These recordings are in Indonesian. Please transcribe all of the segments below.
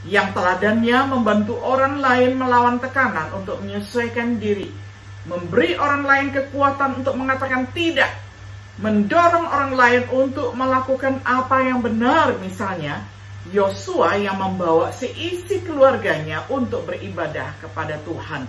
yang teladannya membantu orang lain melawan tekanan untuk menyesuaikan diri, memberi orang lain kekuatan untuk mengatakan tidak, mendorong orang lain untuk melakukan apa yang benar. Misalnya Yosua yang membawa seisi keluarganya untuk beribadah kepada Tuhan.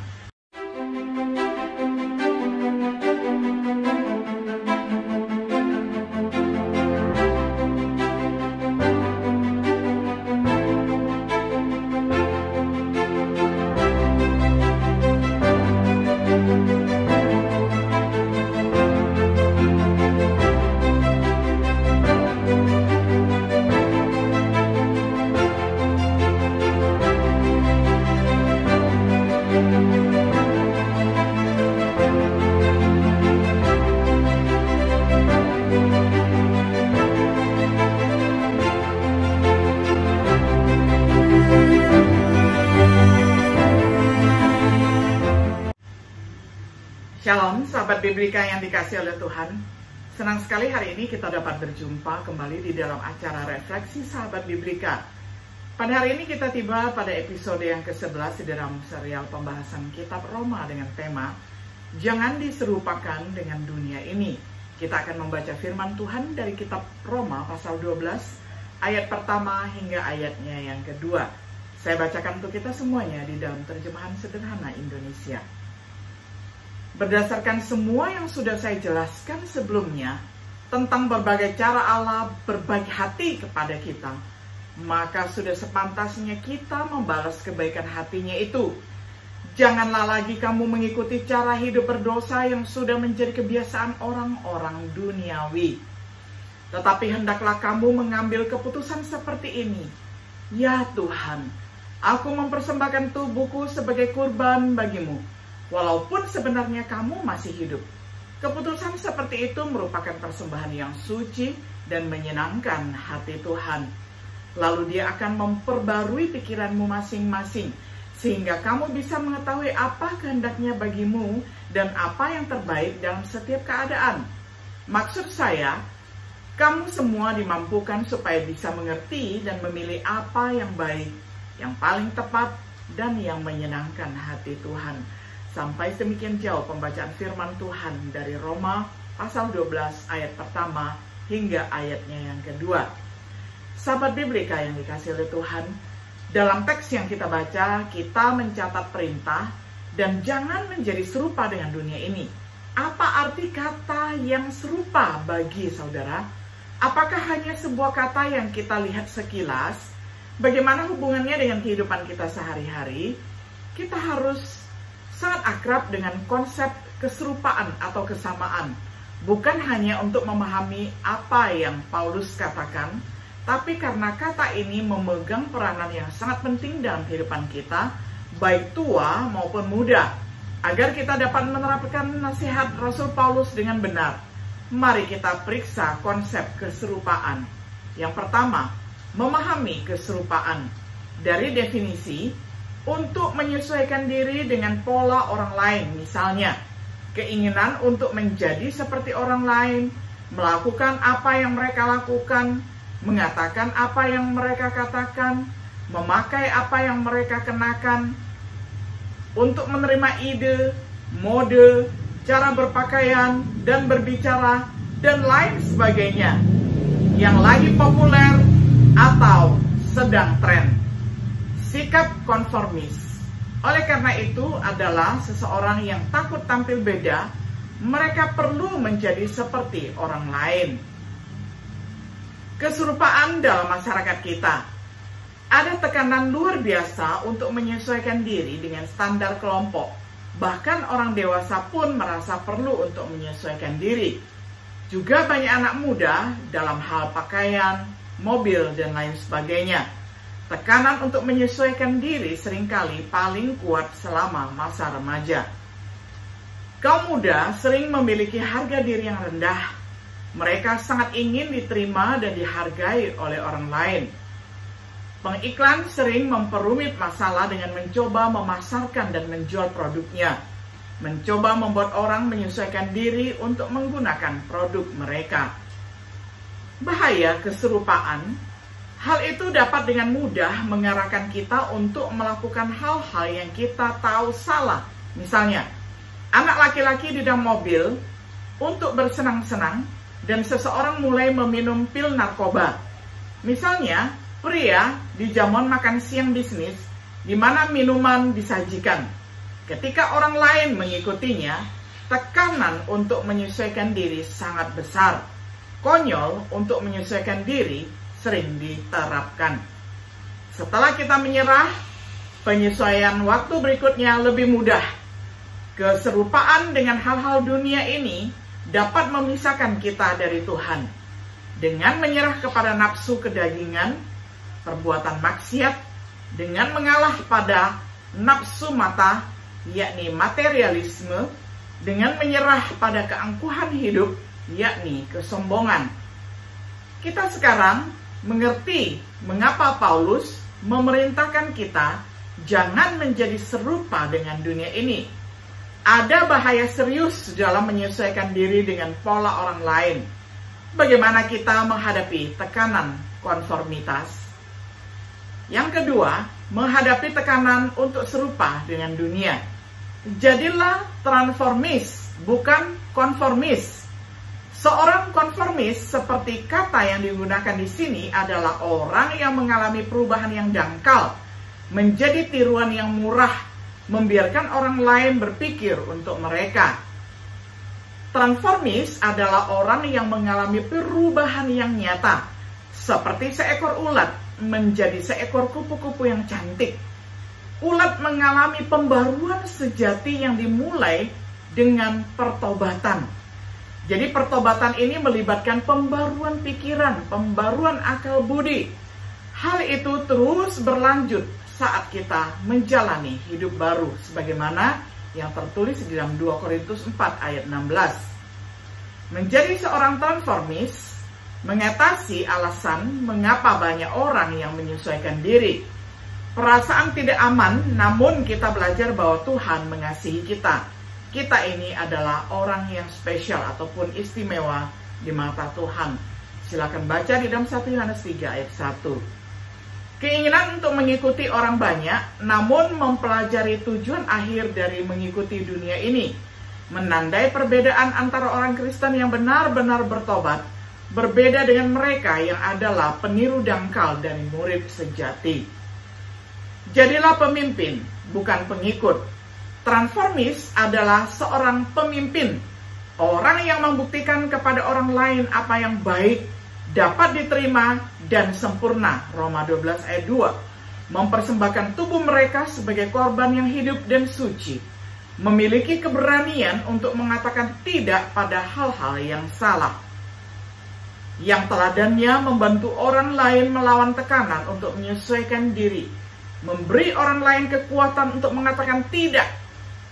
Shalom sahabat Biblika yang dikasih oleh Tuhan. Senang sekali hari ini kita dapat berjumpa kembali di dalam acara Refleksi Sahabat Biblika. Pada hari ini kita tiba pada episode yang ke-11 di dalam serial pembahasan kitab Roma dengan tema Jangan Diserupakan dengan Dunia Ini. Kita akan membaca firman Tuhan dari kitab Roma pasal 12 ayat pertama hingga ayatnya yang kedua. Saya bacakan untuk kita semuanya di dalam terjemahan sederhana Indonesia. Berdasarkan semua yang sudah saya jelaskan sebelumnya tentang berbagai cara Allah berbaik hati kepada kita, maka sudah sepantasnya kita membalas kebaikan hatinya itu. Janganlah lagi kamu mengikuti cara hidup berdosa yang sudah menjadi kebiasaan orang-orang duniawi. Tetapi hendaklah kamu mengambil keputusan seperti ini. Ya Tuhan, aku mempersembahkan tubuhku sebagai kurban bagimu, walaupun sebenarnya kamu masih hidup. Keputusan seperti itu merupakan persembahan yang suci dan menyenangkan hati Tuhan. Lalu Dia akan memperbarui pikiranmu masing-masing, sehingga kamu bisa mengetahui apa kehendaknya bagimu dan apa yang terbaik dalam setiap keadaan. Maksud saya, kamu semua dimampukan supaya bisa mengerti dan memilih apa yang baik, yang paling tepat, dan yang menyenangkan hati Tuhan. Sampai demikian jauh pembacaan firman Tuhan dari Roma pasal 12 ayat pertama hingga ayatnya yang kedua. Sahabat Biblika yang dikasih oleh Tuhan, dalam teks yang kita baca, kita mencatat perintah dan jangan menjadi serupa dengan dunia ini. Apa arti kata yang serupa bagi saudara? Apakah hanya sebuah kata yang kita lihat sekilas? Bagaimana hubungannya dengan kehidupan kita sehari-hari? Kita harus sangat akrab dengan konsep keserupaan atau kesamaan. Bukan hanya untuk memahami apa yang Paulus katakan, tapi karena kata ini memegang peranan yang sangat penting dalam kehidupan kita, baik tua maupun muda, agar kita dapat menerapkan nasihat Rasul Paulus dengan benar. Mari kita periksa konsep keserupaan. Yang pertama, memahami keserupaan. Dari definisi, untuk menyesuaikan diri dengan pola orang lain, misalnya keinginan untuk menjadi seperti orang lain, melakukan apa yang mereka lakukan, mengatakan apa yang mereka katakan, memakai apa yang mereka kenakan, untuk menerima ide, mode, cara berpakaian dan berbicara, dan lain sebagainya yang lagi populer atau sedang tren. Sikap konformis. Oleh karena itu adalah seseorang yang takut tampil beda. Mereka perlu menjadi seperti orang lain. Keserupaan dalam masyarakat kita. Ada tekanan luar biasa untuk menyesuaikan diri dengan standar kelompok. Bahkan orang dewasa pun merasa perlu untuk menyesuaikan diri. Juga banyak anak muda dalam hal pakaian, mobil, dan lain sebagainya. Tekanan untuk menyesuaikan diri seringkali paling kuat selama masa remaja. Kaum muda sering memiliki harga diri yang rendah. Mereka sangat ingin diterima dan dihargai oleh orang lain. Pengiklan sering memperumit masalah dengan mencoba memasarkan dan menjual produknya. Mencoba membuat orang menyesuaikan diri untuk menggunakan produk mereka. Bahaya keserupaan. Hal itu dapat dengan mudah mengarahkan kita untuk melakukan hal-hal yang kita tahu salah. Misalnya, anak laki-laki di dalam mobil untuk bersenang-senang dan seseorang mulai meminum pil narkoba. Misalnya, pria di jamuan makan siang bisnis di mana minuman disajikan. Ketika orang lain mengikutinya, tekanan untuk menyesuaikan diri sangat besar. Konyol untuk menyesuaikan diri sering diterapkan. Setelah kita menyerah, penyesuaian waktu berikutnya lebih mudah. Keserupaan dengan hal-hal dunia ini dapat memisahkan kita dari Tuhan. Dengan menyerah kepada nafsu kedagingan, perbuatan maksiat, dengan mengalah pada nafsu mata, yakni materialisme, dengan menyerah pada keangkuhan hidup, yakni kesombongan. Kita sekarang mengerti mengapa Paulus memerintahkan kita jangan menjadi serupa dengan dunia ini. Ada bahaya serius dalam menyesuaikan diri dengan pola orang lain. Bagaimana kita menghadapi tekanan konformitas? Yang kedua, menghadapi tekanan untuk serupa dengan dunia. Jadilah transformis, bukan konformis. Seorang konformis seperti kata yang digunakan di sini adalah orang yang mengalami perubahan yang dangkal, menjadi tiruan yang murah, membiarkan orang lain berpikir untuk mereka. Transformis adalah orang yang mengalami perubahan yang nyata, seperti seekor ulat menjadi seekor kupu-kupu yang cantik. Ulat mengalami pembaruan sejati yang dimulai dengan pertobatan. Jadi pertobatan ini melibatkan pembaruan pikiran, pembaruan akal budi. Hal itu terus berlanjut saat kita menjalani hidup baru, sebagaimana yang tertulis di dalam 2 Korintus 4 ayat 16. Menjadi seorang transformis mengatasi alasan mengapa banyak orang yang menyesuaikan diri. Perasaan tidak aman, namun kita belajar bahwa Tuhan mengasihi kita. Kita ini adalah orang yang spesial ataupun istimewa di mata Tuhan. Silakan baca di dalam 1 Yohanes 3 ayat 1. Keinginan untuk mengikuti orang banyak, namun mempelajari tujuan akhir dari mengikuti dunia ini, menandai perbedaan antara orang Kristen yang benar-benar bertobat, berbeda dengan mereka yang adalah peniru dangkal dari murid sejati. Jadilah pemimpin, bukan pengikut. Transformis adalah seorang pemimpin, orang yang membuktikan kepada orang lain apa yang baik, dapat diterima, dan sempurna. Roma 12 ayat 2. Mempersembahkan tubuh mereka sebagai korban yang hidup dan suci. Memiliki keberanian untuk mengatakan tidak pada hal-hal yang salah. Yang teladannya membantu orang lain melawan tekanan untuk menyesuaikan diri. Memberi orang lain kekuatan untuk mengatakan tidak.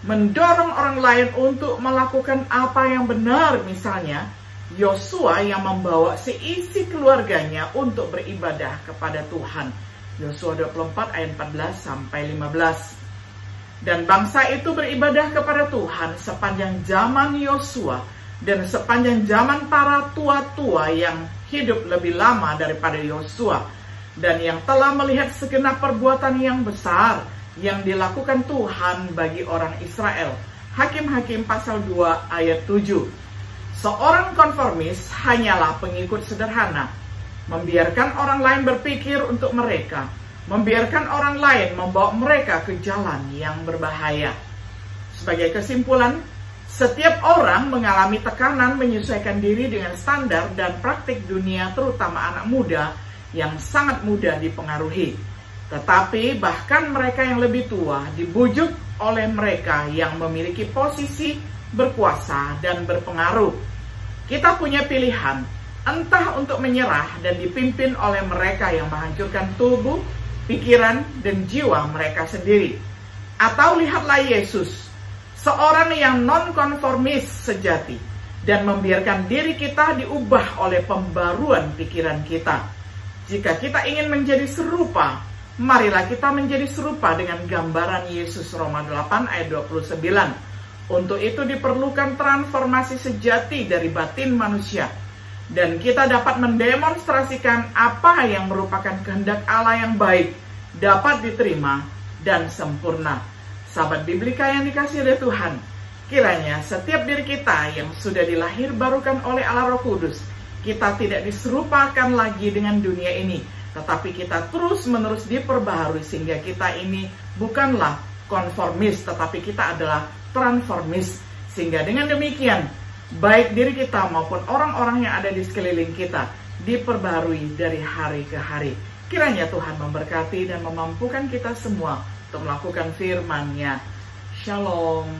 Mendorong orang lain untuk melakukan apa yang benar. Misalnya, Yosua yang membawa seisi keluarganya untuk beribadah kepada Tuhan. Yosua 24 ayat 14 sampai 15. Dan bangsa itu beribadah kepada Tuhan sepanjang zaman Yosua dan sepanjang zaman para tua-tua yang hidup lebih lama daripada Yosua dan yang telah melihat segenap perbuatan yang besar yang dilakukan Tuhan bagi orang Israel. Hakim-Hakim pasal 2 ayat 7. Seorang konformis hanyalah pengikut sederhana, membiarkan orang lain berpikir untuk mereka, membiarkan orang lain membawa mereka ke jalan yang berbahaya. Sebagai kesimpulan, setiap orang mengalami tekanan menyesuaikan diri dengan standar dan praktik dunia, terutama anak muda yang sangat mudah dipengaruhi. Tetapi bahkan mereka yang lebih tua dibujuk oleh mereka yang memiliki posisi berkuasa dan berpengaruh. Kita punya pilihan, entah untuk menyerah dan dipimpin oleh mereka yang menghancurkan tubuh, pikiran, dan jiwa mereka sendiri. Atau lihatlah Yesus, seorang yang non-konformis sejati, dan membiarkan diri kita diubah oleh pembaruan pikiran kita. Jika kita ingin menjadi serupa, marilah kita menjadi serupa dengan gambaran Yesus. Roma 8 ayat 29. Untuk itu diperlukan transformasi sejati dari batin manusia. dan kita dapat mendemonstrasikan apa yang merupakan kehendak Allah yang baik, dapat diterima dan sempurna. Sahabat Biblika yang dikasihi oleh Tuhan, kiranya setiap diri kita yang sudah dilahirbarukan oleh Allah Roh Kudus, kita tidak diserupakan lagi dengan dunia ini, tetapi kita terus-menerus diperbaharui sehingga kita ini bukanlah konformis, tetapi kita adalah transformis. Sehingga dengan demikian, baik diri kita maupun orang-orang yang ada di sekeliling kita diperbaharui dari hari ke hari. Kiranya Tuhan memberkati dan memampukan kita semua untuk melakukan firman-Nya. Shalom.